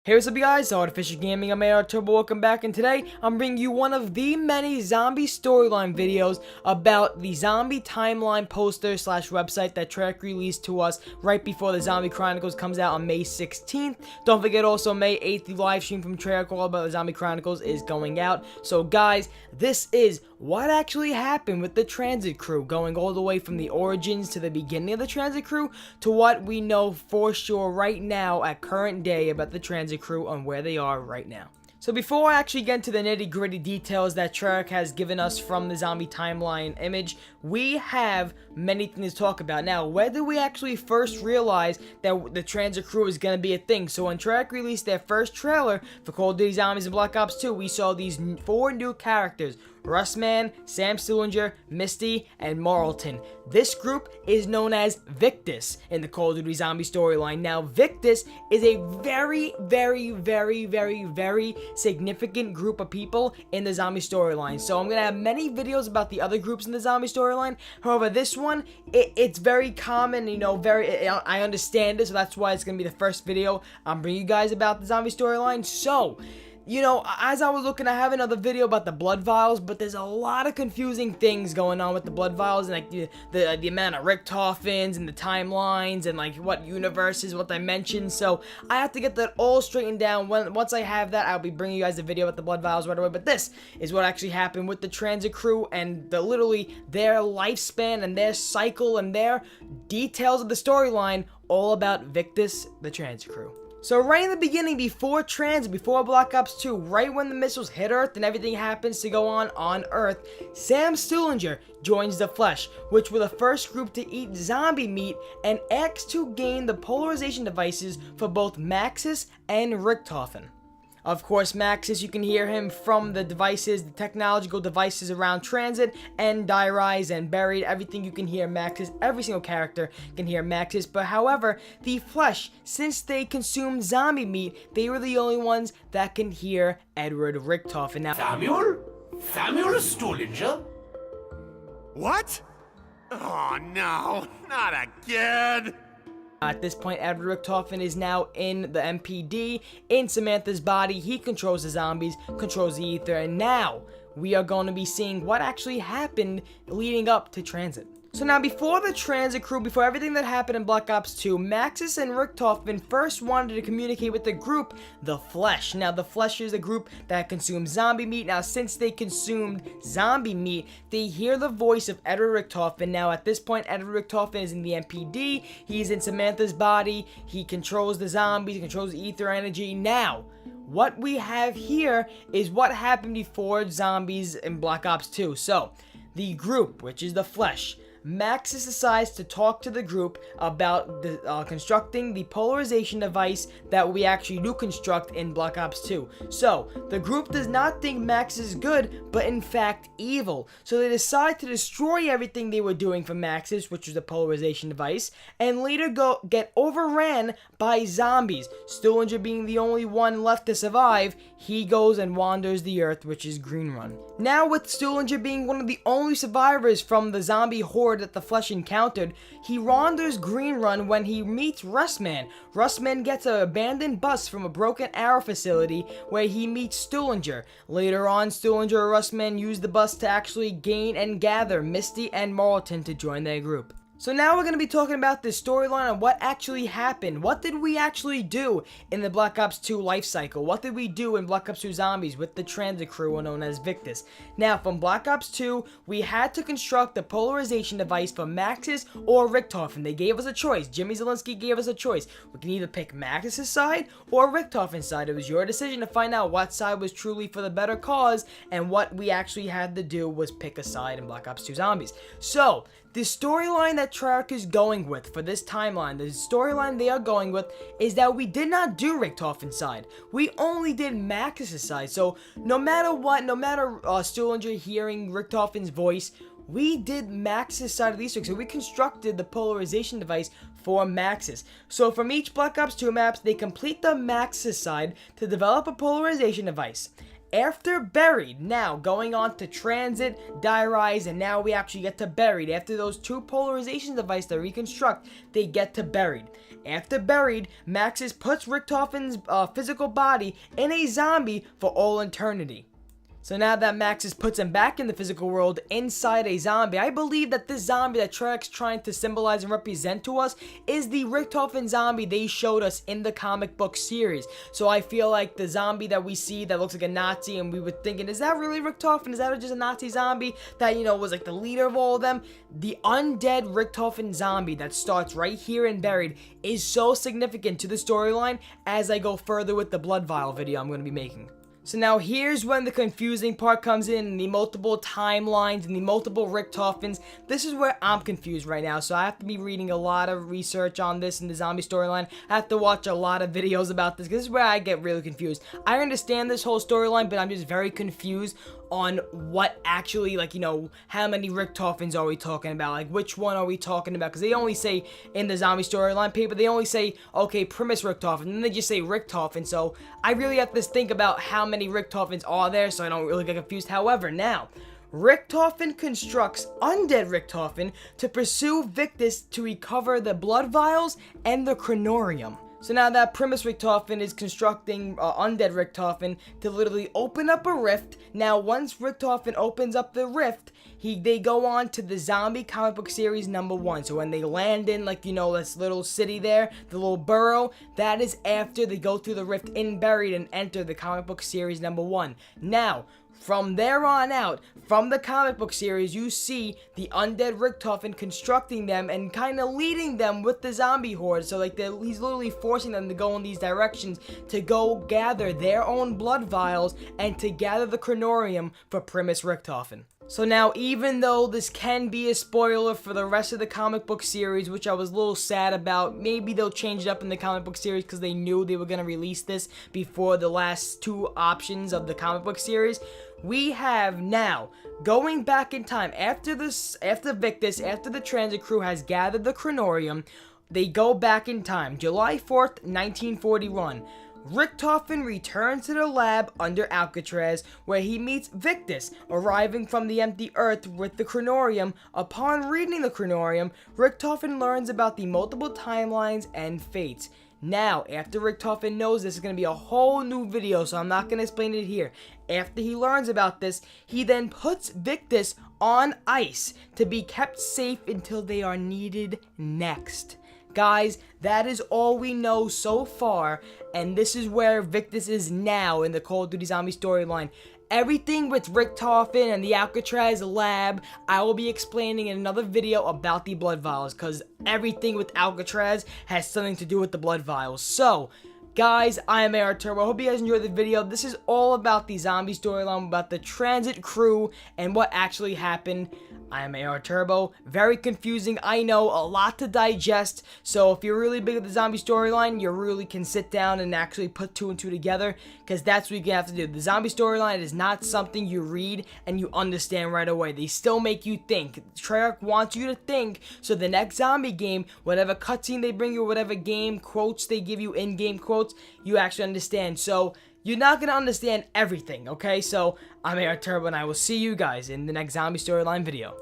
Hey, what's up, you guys? Artificial Gaming, I'm AR Turbo. Welcome back, and today I'm bringing you one of the many zombie storyline videos about the zombie timeline poster slash website that Treyarch released to us right before the Zombie Chronicles comes out on May 16th. Don't forget, also May 8th, the live stream from Treyarch all about the Zombie Chronicles is going out. So, guys, this is what actually happened with the Tranzit crew, going all the way from the origins to the beginning of the Tranzit crew to what we know for sure right now at current day about the Tranzit crew on where they are right now. So before I actually get into the nitty-gritty details that Treyarch has given us from the zombie timeline image, we have many things to talk about. Now, where did we actually first realize that the Tranzit crew is going to be a thing? So when Treyarch released their first trailer for Call of Duty Zombies and Black Ops 2, we saw these 4 new characters: Russman, Sam Stillinger, Misty, and Marlton. This group is known as Victus in the Call of Duty Zombie storyline. Now, Victus is a very significant group of people in the zombie storyline. So I'm going to have many videos about the other groups in the zombie storyline. However, this one, it's very common, you know, I understand it, so that's why it's going to be the first video I'm bringing you guys about the zombie storyline. So, you know, as I was looking, I have another video about the blood vials, but there's a lot of confusing things going on with the blood vials, and like the amount of Richtophens and the timelines and like what universes, what dimensions. So I have to get that all straightened down. Once I have that, I'll be bringing you guys a video about the blood vials right away. But this is what actually happened with the Tranzit crew and literally their lifespan and their cycle and their details of the storyline, all about Victus, the Tranzit crew. So right in the beginning, before Black Ops 2, right when the missiles hit Earth and everything happens to go on Earth, Sam Stillinger joins the Flesh, which were the first group to eat zombie meat, and acts to gain the polarization devices for both Maxis and Richthofen. Of course, Maxis, you can hear him from the devices, the technological devices around Tranzit and Die Rise and Buried. Everything you can hear Maxis. Every single character can hear Maxis. But however, the Flesh, since they consume zombie meat, they were the only ones that can hear Edward Richthofen. Now, Samuel Stillinger? What? Oh no, not again! at this point, Edward Richthofen is now in the MPD, in Samantha's body. He controls the zombies, controls the ether, and now we are going to be seeing what actually happened leading up to Tranzit. So now, before the Tranzit crew, before everything that happened in Black Ops 2, Maxis and Richthofen first wanted to communicate with the group, the Flesh. Now, the Flesh is a group that consumes zombie meat. Now, since they consumed zombie meat, they hear the voice of Edward Richthofen. Now, at this point, Edward Richthofen is in the MPD. He's in Samantha's body. He controls the zombies. He controls the ether energy. Now, what we have here is what happened before zombies in Black Ops 2. So, the group, which is the Flesh, Maxis decides to talk to the group about constructing the polarization device that we actually do construct in Black Ops 2. So, the group does not think Maxis is good, but in fact evil. So they decide to destroy everything they were doing for Maxis, which was the polarization device, and later get overran by zombies. Stillinger being the only one left to survive, he goes and wanders the earth, which is Green Run. Now, with Stillinger being one of the only survivors from the zombie horde that the Flesh encountered, he wanders Green Run when he meets Russman. Russman gets an abandoned bus from a Broken Arrow facility where he meets Stillinger. Later on, Stillinger and Russman use the bus to actually gain and gather Misty and Marlton to join their group. So now we're going to be talking about this storyline and what actually happened. What did we actually do in the Black Ops 2 life cycle? What did we do in Black Ops 2 Zombies with the Tranzit crew known as Victus? Now, from Black Ops 2, we had to construct the polarization device for Maxis or Richthofen. They gave us a choice. Jimmy Zielinski gave us a choice. We can either pick Maxis' side or Richthofen's side. It was your decision to find out what side was truly for the better cause, and what we actually had to do was pick a side in Black Ops 2 Zombies. So, the storyline that Treyarch is going with for this timeline, the storyline they are going with, is that we did not do Richthofen's side. We only did Maxis' side. So no matter what, no matter Stillinger hearing Richthofen's voice, we did Maxis' side of the Easter egg. So we constructed the polarization device for Maxis. So from each Black Ops 2 maps, they complete the Maxis side to develop a polarization device. After Buried, now going on to Transit, Die Rise, and now we actually get to Buried. After those two polarization devices that reconstruct, they get to Buried. After Buried, Maxis puts Richtofen's physical body in a zombie for all eternity. So now that Maxis puts him back in the physical world inside a zombie, I believe that this zombie that Treyarch's trying to symbolize and represent to us is the Richtofen zombie they showed us in the comic book series. So I feel like the zombie that we see that looks like a Nazi, and we were thinking, is that really Richtofen? Is that just a Nazi zombie that, you know, was like the leader of all of them? The undead Richtofen zombie that starts right here in Buried is so significant to the storyline as I go further with the Blood Vial video I'm going to be making. So now here's when the confusing part comes in, the multiple timelines and the multiple Richtofens. This is where I'm confused right now, so I have to be reading a lot of research on this in the zombie storyline. I have to watch a lot of videos about this, because this is where I get really confused. I understand this whole storyline, but I'm just very confused on what actually, like, you know, how many Richtofens are we talking about? Like, which one are we talking about? Because they only say in the zombie storyline paper, they only say, okay, Primus Richtofen, and then they just say Richtofen. So I really have to think about how many Richtofens are there, so I don't really get confused. However, now, Richtofen constructs undead Richtofen to pursue Victus to recover the blood vials and the Chronorium. So now that Primus Richtofen is constructing undead Richtofen to literally open up a rift. Now once Richtofen opens up the rift, they go on to the zombie comic book series #1. So when they land in, like, you know, this little city there, the little borough, that is after they go through the rift in Buried and enter the comic book series #1. Now, from there on out, from the comic book series, you see the undead Richtofen constructing them and kind of leading them with the zombie horde. So like he's literally forcing them to go in these directions to go gather their own blood vials and to gather the Chronorium for Primus Richtofen. So now, even though this can be a spoiler for the rest of the comic book series, which I was a little sad about, maybe they'll change it up in the comic book series because they knew they were going to release this before the last two options of the comic book series. We have now, going back in time, after Victus, after the Transit crew has gathered the Chronorium, they go back in time, July 4th, 1941. Richtofen returns to the lab under Alcatraz, where he meets Victus, arriving from the empty Earth with the Chronorium. Upon reading the Chronorium, Richtofen learns about the multiple timelines and fates. Now, after Richtofen knows this is going to be a whole new video, so I'm not going to explain it here. After he learns about this, he then puts Victus on ice to be kept safe until they are needed next. Guys, that is all we know so far, and this is where Victus is now in the Call of Duty Zombie storyline. Everything with Richtofen and the Alcatraz lab, I will be explaining in another video about the blood vials, because everything with Alcatraz has something to do with the blood vials. So, guys, I am AR Turbo. I hope you guys enjoyed the video. This is all about the zombie storyline, about the Transit crew, and what actually happened. I am AR Turbo. Very confusing, I know, a lot to digest. So if you're really big at the zombie storyline, you really can sit down and actually put 2 and 2 together, because that's what you have to do. The zombie storyline is not something you read and you understand right away. They still make you think. Treyarch wants you to think, so the next zombie game, whatever cutscene they bring you, whatever game quotes they give you, in-game quotes, you actually understand. So you're not going to understand everything, okay? So I'm AR Turbo, and I will see you guys in the next zombie storyline video.